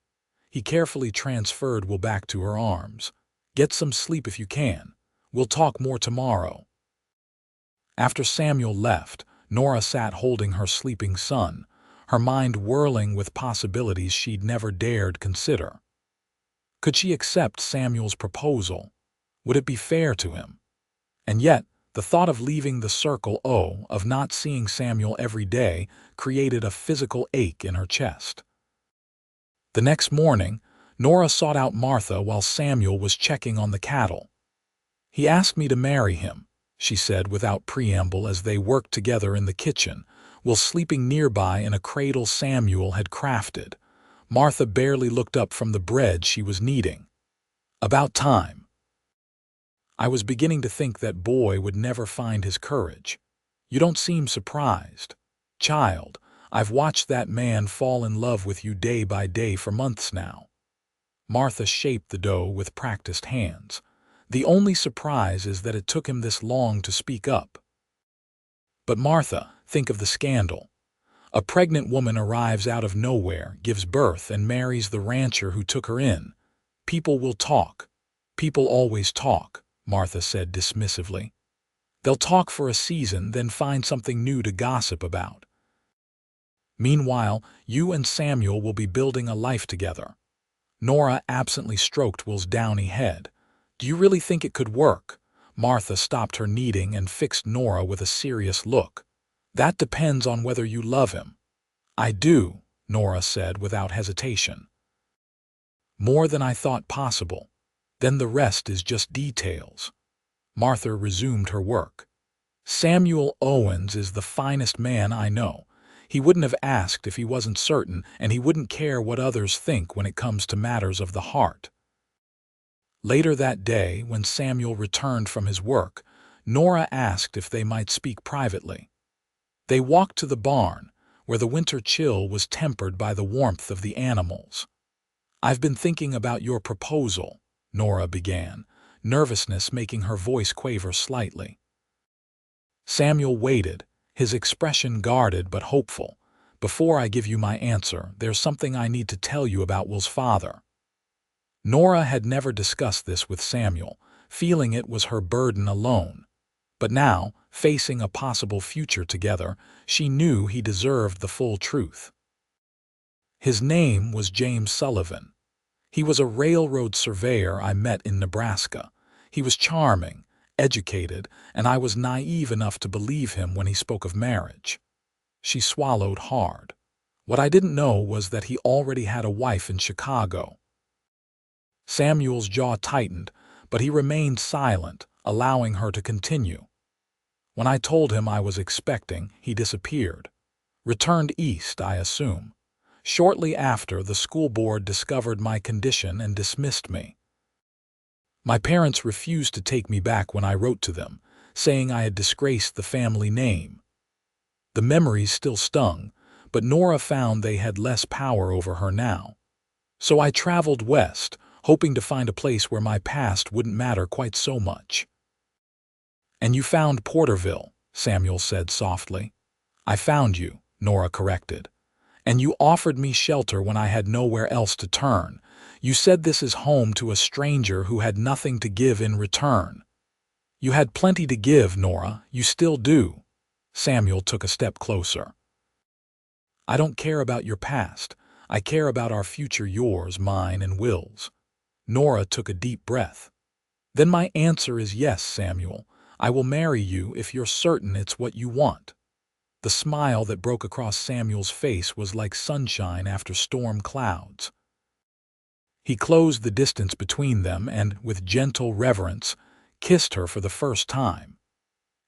He carefully transferred Will back to her arms. "Get some sleep if you can. We'll talk more tomorrow." After Samuel left, Nora sat holding her sleeping son, her mind whirling with possibilities she'd never dared consider. Could she accept Samuel's proposal? Would it be fair to him? And yet, the thought of leaving the circle, of not seeing Samuel every day, created a physical ache in her chest. The next morning, Nora sought out Martha while Samuel was checking on the cattle. "He asked me to marry him," she said without preamble as they worked together in the kitchen, Will sleeping nearby in a cradle Samuel had crafted. Martha barely looked up from the bread she was kneading. "About time." "I was beginning to think that boy would never find his courage." "You don't seem surprised." "Child, I've watched that man fall in love with you day by day for months now." Martha shaped the dough with practiced hands. "The only surprise is that it took him this long to speak up." "But Martha, think of the scandal. A pregnant woman arrives out of nowhere, gives birth, and marries the rancher who took her in. People will talk." "People always talk," Martha said dismissively. "They'll talk for a season, then find something new to gossip about. Meanwhile, you and Samuel will be building a life together." Nora absently stroked Will's downy head. "Do you really think it could work?" Martha stopped her kneading and fixed Nora with a serious look. "That depends on whether you love him." "I do," Nora said without hesitation. "More than I thought possible. Then the rest is just details." Martha resumed her work. "Samuel Owens is the finest man I know. He wouldn't have asked if he wasn't certain, and he wouldn't care what others think when it comes to matters of the heart." Later that day, when Samuel returned from his work, Nora asked if they might speak privately. They walked to the barn, where the winter chill was tempered by the warmth of the animals. "I've been thinking about your proposal," Nora began, nervousness making her voice quaver slightly. Samuel waited, his expression guarded but hopeful. "Before I give you my answer, there's something I need to tell you about Will's father." Nora had never discussed this with Samuel, feeling it was her burden alone. But now, facing a possible future together, she knew he deserved the full truth. His name was James Sullivan. He was a railroad surveyor I met in Nebraska. He was charming, educated, and I was naive enough to believe him when he spoke of marriage. She swallowed hard. What I didn't know was that he already had a wife in Chicago. Samuel's jaw tightened, but he remained silent, allowing her to continue. When I told him I was expecting, he disappeared. Returned east, I assume. Shortly after, the school board discovered my condition and dismissed me. My parents refused to take me back when I wrote to them, saying I had disgraced the family name. The memories still stung, but Nora found they had less power over her now. So I traveled west, hoping to find a place where my past wouldn't matter quite so much. "And you found Porterville," Samuel said softly. "I found you," Nora corrected. "And you offered me shelter when I had nowhere else to turn. You said this is home to a stranger who had nothing to give in return." "You had plenty to give, Nora. You still do." Samuel took a step closer. "I don't care about your past. I care about our future, yours, mine, and Will's." Nora took a deep breath. "Then my answer is yes, Samuel. I will marry you if you're certain it's what you want." The smile that broke across Samuel's face was like sunshine after storm clouds. He closed the distance between them and, with gentle reverence, kissed her for the first time.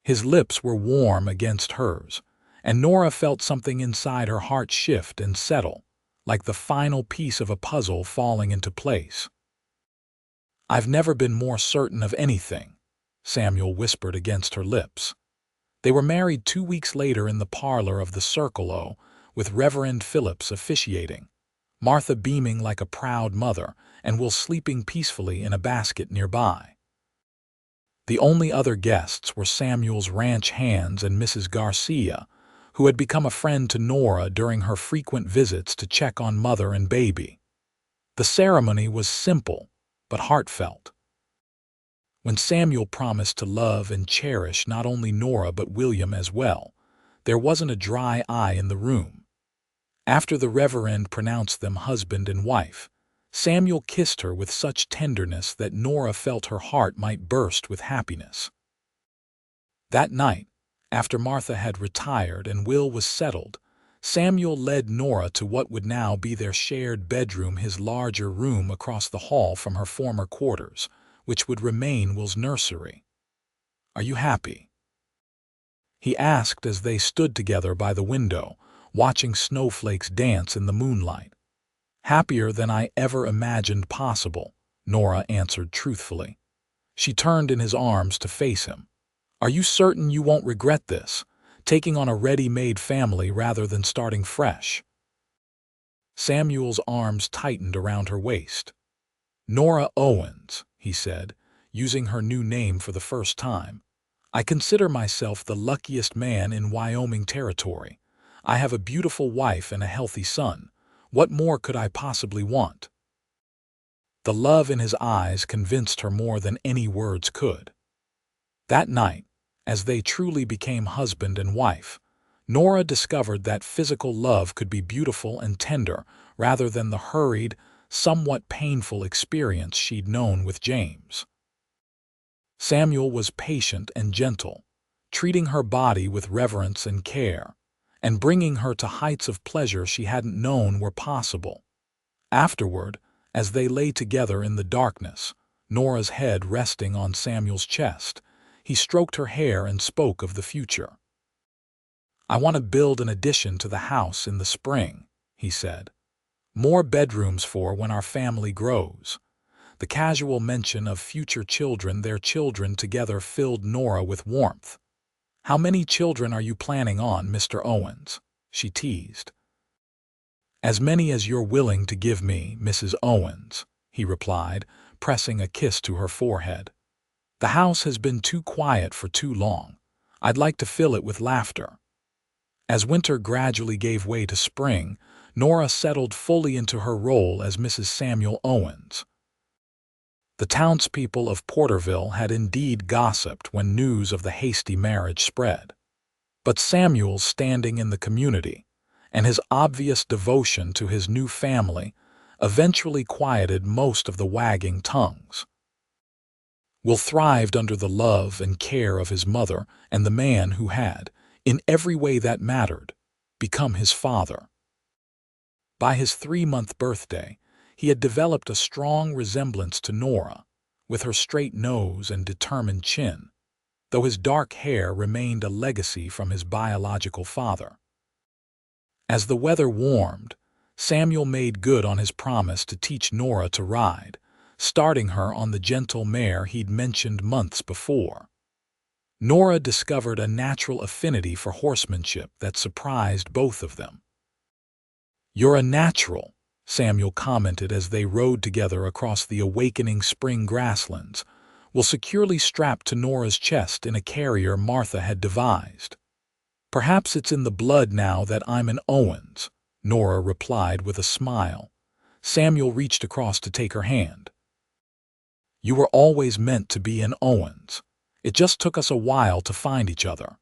His lips were warm against hers, and Nora felt something inside her heart shift and settle, like the final piece of a puzzle falling into place. "I've never been more certain of anything," Samuel whispered against her lips. They were married 2 weeks later in the parlor of the Circle O, with Reverend Phillips officiating, Martha beaming like a proud mother, and Will sleeping peacefully in a basket nearby. The only other guests were Samuel's ranch hands and Mrs. Garcia, who had become a friend to Nora during her frequent visits to check on mother and baby. The ceremony was simple, but heartfelt. When Samuel promised to love and cherish not only Nora but William as well, there wasn't a dry eye in the room. After the Reverend pronounced them husband and wife, Samuel kissed her with such tenderness that Nora felt her heart might burst with happiness. That night, after Martha had retired and Will was settled, Samuel led Nora to what would now be their shared bedroom, his larger room across the hall from her former quarters, which would remain Will's nursery. "Are you happy?" he asked as they stood together by the window, watching snowflakes dance in the moonlight. "Happier than I ever imagined possible," Nora answered truthfully. She turned in his arms to face him. "Are you certain you won't regret this, taking on a ready-made family rather than starting fresh?" Samuel's arms tightened around her waist. "Nora Owens," he said, using her new name for the first time. "I consider myself the luckiest man in Wyoming territory. I have a beautiful wife and a healthy son. What more could I possibly want?" The love in his eyes convinced her more than any words could. That night, as they truly became husband and wife, Nora discovered that physical love could be beautiful and tender rather than the hurried, somewhat painful experience she'd known with James. Samuel was patient and gentle, treating her body with reverence and care, and bringing her to heights of pleasure she hadn't known were possible. Afterward, as they lay together in the darkness, Nora's head resting on Samuel's chest, he stroked her hair and spoke of the future. "I want to build an addition to the house in the spring," he said. "More bedrooms for when our family grows." The casual mention of future children, their children together, filled Nora with warmth. "How many children are you planning on, Mr. Owens?" she teased. "As many as you're willing to give me, Mrs. Owens," he replied, pressing a kiss to her forehead. "The house has been too quiet for too long. I'd like to fill it with laughter." As winter gradually gave way to spring, Nora settled fully into her role as Mrs. Samuel Owens. The townspeople of Porterville had indeed gossiped when news of the hasty marriage spread. But Samuel's standing in the community and his obvious devotion to his new family eventually quieted most of the wagging tongues. Will thrived under the love and care of his mother and the man who had, in every way that mattered, become his father. By his 3-month birthday, he had developed a strong resemblance to Nora, with her straight nose and determined chin, though his dark hair remained a legacy from his biological father. As the weather warmed, Samuel made good on his promise to teach Nora to ride, starting her on the gentle mare he'd mentioned months before. Nora discovered a natural affinity for horsemanship that surprised both of them. "You're a natural," Samuel commented as they rode together across the awakening spring grasslands, while securely strapped to Nora's chest in a carrier Martha had devised. "Perhaps it's in the blood now that I'm an Owens," Nora replied with a smile. Samuel reached across to take her hand. "You were always meant to be an Owens. It just took us a while to find each other."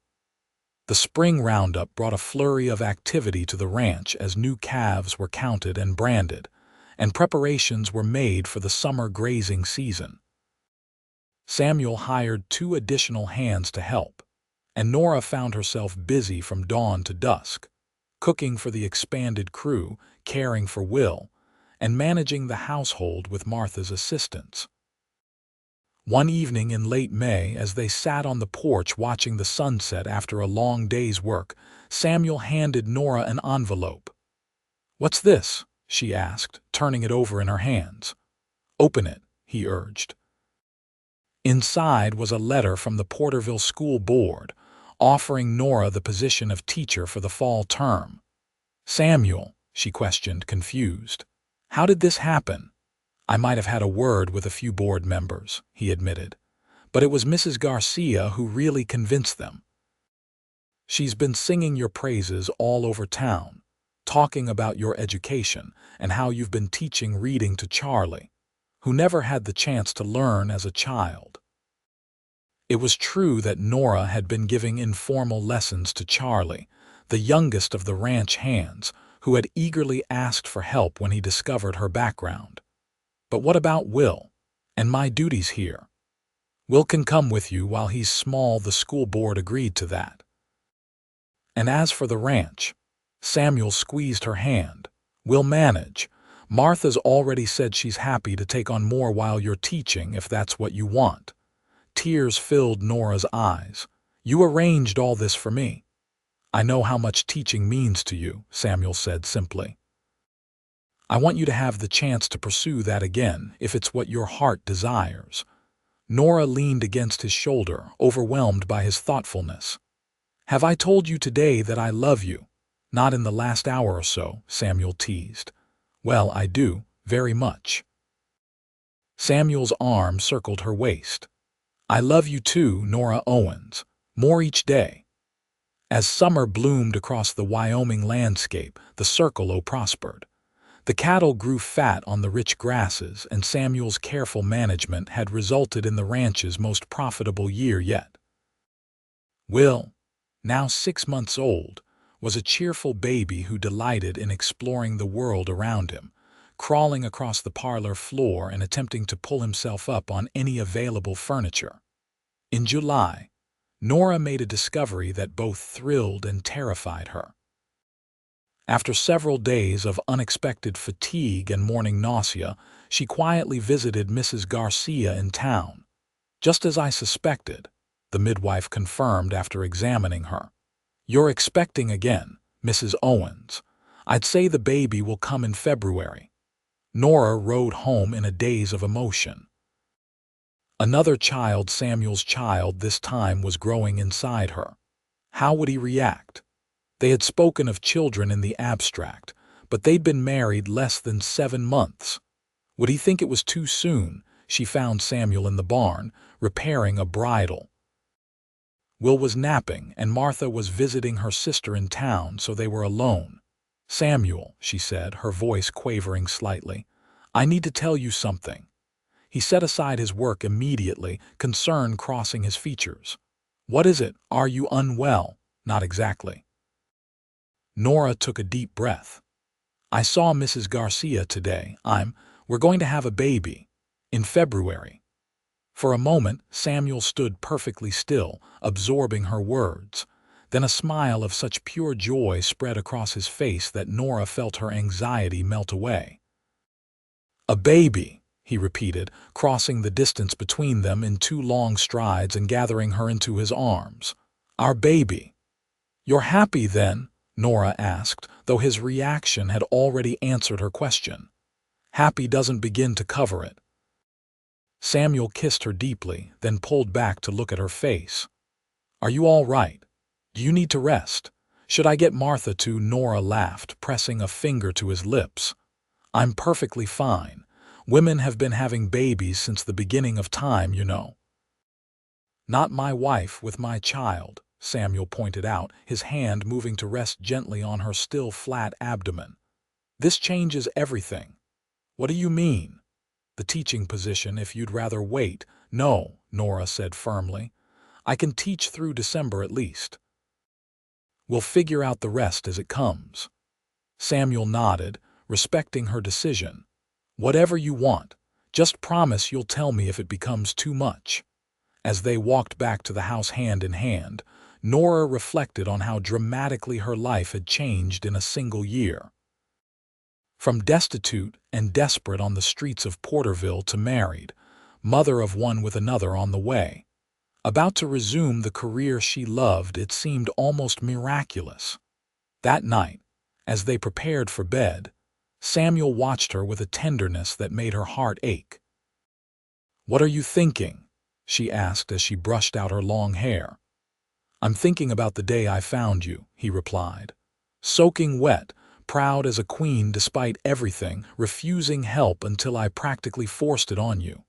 The spring roundup brought a flurry of activity to the ranch as new calves were counted and branded, and preparations were made for the summer grazing season. Samuel hired 2 additional hands to help, and Nora found herself busy from dawn to dusk, cooking for the expanded crew, caring for Will, and managing the household with Martha's assistance. One evening in late May, as they sat on the porch watching the sunset after a long day's work, Samuel handed Nora an envelope. "What's this?" she asked, turning it over in her hands. "Open it," he urged. Inside was a letter from the Porterville School Board, offering Nora the position of teacher for the fall term. "Samuel," she questioned, confused, "how did this happen?" "I might have had a word with a few board members," he admitted, "but it was Mrs. Garcia who really convinced them. She's been singing your praises all over town, talking about your education and how you've been teaching reading to Charlie, who never had the chance to learn as a child." It was true that Nora had been giving informal lessons to Charlie, the youngest of the ranch hands, who had eagerly asked for help when he discovered her background. "But what about Will? And my duties here?" "Will can come with you while he's small." The school board agreed to that. "And as for the ranch," Samuel squeezed her hand, "we'll manage. Martha's already said she's happy to take on more while you're teaching if that's what you want." Tears filled Nora's eyes. "You arranged all this for me." "I know how much teaching means to you," Samuel said simply. "I want you to have the chance to pursue that again if it's what your heart desires." Nora leaned against his shoulder, overwhelmed by his thoughtfulness. "Have I told you today that I love you?" "Not in the last hour or so," Samuel teased. "Well, I do, very much." Samuel's arm circled her waist. "I love you too, Nora Owens, more each day." As summer bloomed across the Wyoming landscape, the circle prospered. The cattle grew fat on the rich grasses, and Samuel's careful management had resulted in the ranch's most profitable year yet. Will, now 6 months old, was a cheerful baby who delighted in exploring the world around him, crawling across the parlor floor and attempting to pull himself up on any available furniture. In July, Nora made a discovery that both thrilled and terrified her. After several days of unexpected fatigue and morning nausea, she quietly visited Mrs. Garcia in town. "Just as I suspected," the midwife confirmed after examining her. "You're expecting again, Mrs. Owens. I'd say the baby will come in February." Nora rode home in a daze of emotion. Another child, Samuel's child this time, was growing inside her. How would he react? They had spoken of children in the abstract, but they'd been married less than 7 months. Would he think it was too soon? She found Samuel in the barn, repairing a bridle. Will was napping, and Martha was visiting her sister in town, so they were alone. "Samuel," she said, her voice quavering slightly, "I need to tell you something." He set aside his work immediately, concern crossing his features. "What is it? Are you unwell?" "Not exactly." Nora took a deep breath. "I saw Mrs. Garcia today. We're going to have a baby. In February." For a moment, Samuel stood perfectly still, absorbing her words. Then a smile of such pure joy spread across his face that Nora felt her anxiety melt away. "A baby," he repeated, crossing the distance between them in 2 long strides and gathering her into his arms. "Our baby." "You're happy then?" Nora asked, though his reaction had already answered her question. "Happy doesn't begin to cover it." Samuel kissed her deeply, then pulled back to look at her face. "Are you all right? Do you need to rest? Should I get Martha to?" Nora laughed, pressing a finger to his lips. "I'm perfectly fine. Women have been having babies since the beginning of time, you know." "Not my wife with my child," Samuel pointed out, his hand moving to rest gently on her still flat abdomen. "This changes everything." "What do you mean?" "The teaching position, if you'd rather wait." "No," Nora said firmly. "I can teach through December at least. We'll figure out the rest as it comes." Samuel nodded, respecting her decision. "Whatever you want. Just promise you'll tell me if it becomes too much." As they walked back to the house hand in hand, Nora reflected on how dramatically her life had changed in a single year. From destitute and desperate on the streets of Porterville to married, mother of one with another on the way. About to resume the career she loved, it seemed almost miraculous. That night, as they prepared for bed, Samuel watched her with a tenderness that made her heart ache. "What are you thinking?" she asked as she brushed out her long hair. "I'm thinking about the day I found you," he replied. "Soaking wet, proud as a queen despite everything, refusing help until I practically forced it on you."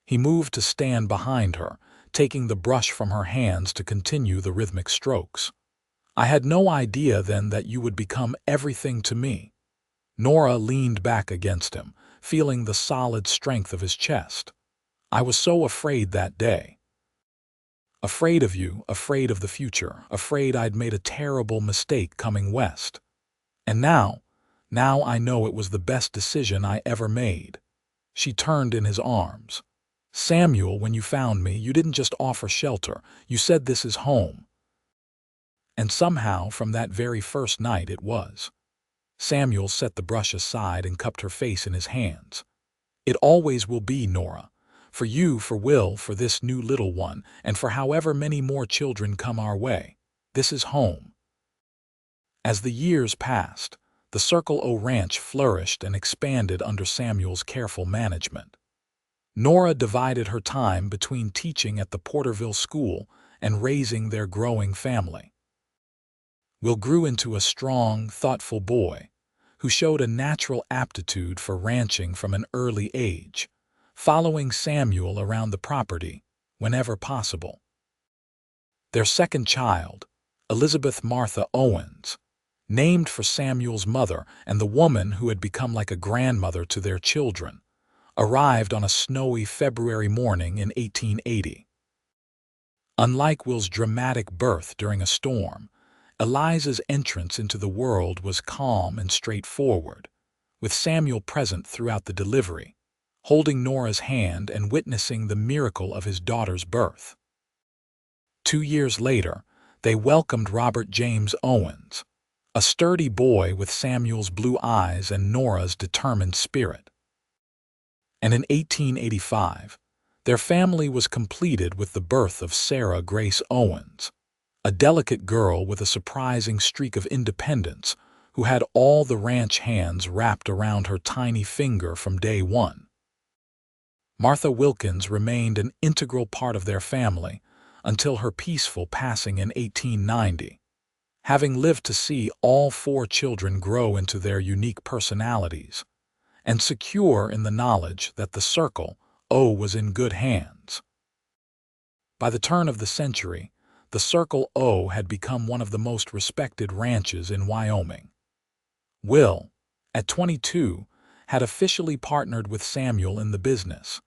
He moved to stand behind her, taking the brush from her hands to continue the rhythmic strokes. "I had no idea then that you would become everything to me." Nora leaned back against him, feeling the solid strength of his chest. "I was so afraid that day. Afraid of you, afraid of the future, afraid I'd made a terrible mistake coming west. And now I know it was the best decision I ever made." She turned in his arms. "Samuel, when you found me, you didn't just offer shelter. You said this is home." And somehow, from that very first night, it was. Samuel set the brush aside and cupped her face in his hands. "It always will be, Nora. For you, for Will, for this new little one, and for however many more children come our way. This is home." As the years passed, the Circle O Ranch flourished and expanded under Samuel's careful management. Nora divided her time between teaching at the Porterville school and raising their growing family. Will grew into a strong, thoughtful boy who showed a natural aptitude for ranching from an early age, following Samuel around the property whenever possible. Their second child, Elizabeth Martha Owens, named for Samuel's mother and the woman who had become like a grandmother to their children, arrived on a snowy February morning in 1880. Unlike Will's dramatic birth during a storm, Eliza's entrance into the world was calm and straightforward, with Samuel present throughout the delivery, holding Nora's hand and witnessing the miracle of his daughter's birth. 2 years later, they welcomed Robert James Owens, a sturdy boy with Samuel's blue eyes and Nora's determined spirit. And in 1885, their family was completed with the birth of Sarah Grace Owens, a delicate girl with a surprising streak of independence who had all the ranch hands wrapped around her tiny finger from day one. Martha Wilkins remained an integral part of their family until her peaceful passing in 1890, having lived to see all 4 children grow into their unique personalities, and secure in the knowledge that the Circle O was in good hands. By the turn of the century, the Circle O had become one of the most respected ranches in Wyoming. Will, at 22, had officially partnered with Samuel in the business,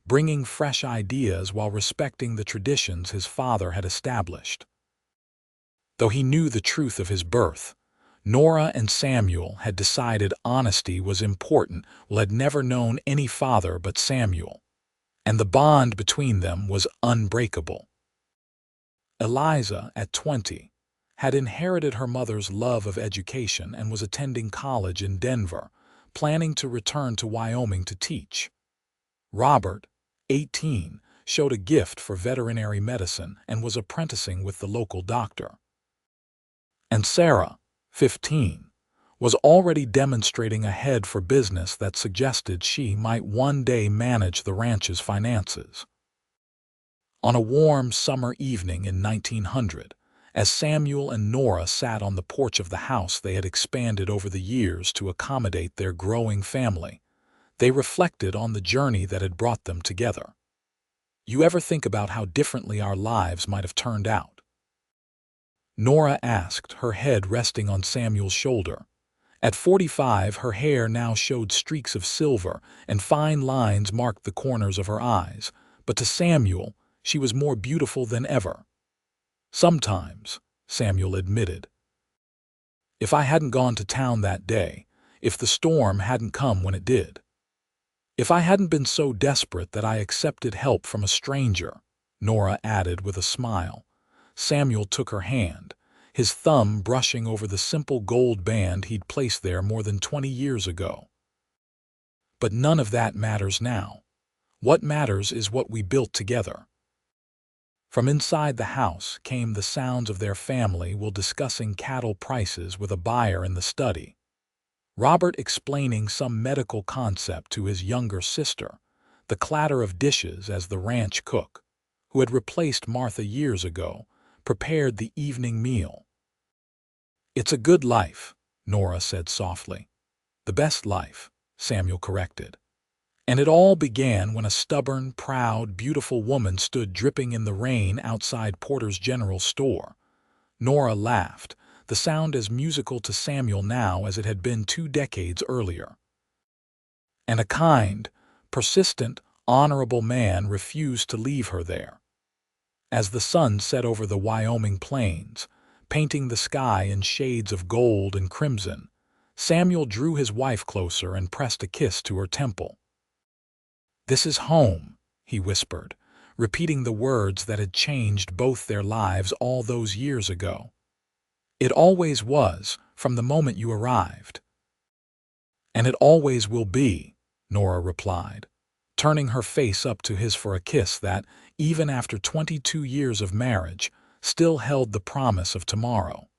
bringing fresh ideas while respecting the traditions his father had established. Though he knew the truth of his birth, Nora and Samuel had decided honesty was important. Had never known any father but Samuel, and the bond between them was unbreakable. Eliza, at 20, had inherited her mother's love of education and was attending college in Denver, planning to return to Wyoming to teach. Robert, 18, showed a gift for veterinary medicine and was apprenticing with the local doctor. And Sarah, 15, was already demonstrating a head for business that suggested she might one day manage the ranch's finances. On a warm summer evening in 1900, as Samuel and Nora sat on the porch of the house they had expanded over the years to accommodate their growing family, they reflected on the journey that had brought them together. You ever think about how differently our lives might have turned out? Nora asked, her head resting on Samuel's shoulder. At 45, her hair now showed streaks of silver and fine lines marked the corners of her eyes, but to Samuel, she was more beautiful than ever. Sometimes, Samuel admitted. If I hadn't gone to town that day, if the storm hadn't come when it did, if I hadn't been so desperate that I accepted help from a stranger, Nora added with a smile. Samuel took her hand, his thumb brushing over the simple gold band he'd placed there more than 20 years ago. But none of that matters now. What matters is what we built together. From inside the house came the sounds of their family while discussing cattle prices with a buyer in the study. Robert explaining some medical concept to his younger sister, the clatter of dishes as the ranch cook, who had replaced Martha years ago, prepared the evening meal. "It's a good life," Nora said softly. "The best life," Samuel corrected. And it all began when a stubborn, proud, beautiful woman stood dripping in the rain outside Porter's general store. Nora laughed, the sound as musical to Samuel now as it had been 2 decades earlier. And a kind, persistent, honorable man refused to leave her there. As the sun set over the Wyoming plains, painting the sky in shades of gold and crimson, Samuel drew his wife closer and pressed a kiss to her temple. "This is home," he whispered, repeating the words that had changed both their lives all those years ago. "It always was, from the moment you arrived." "And it always will be," Nora replied, turning her face up to his for a kiss that, even after 22 years of marriage, still held the promise of tomorrow.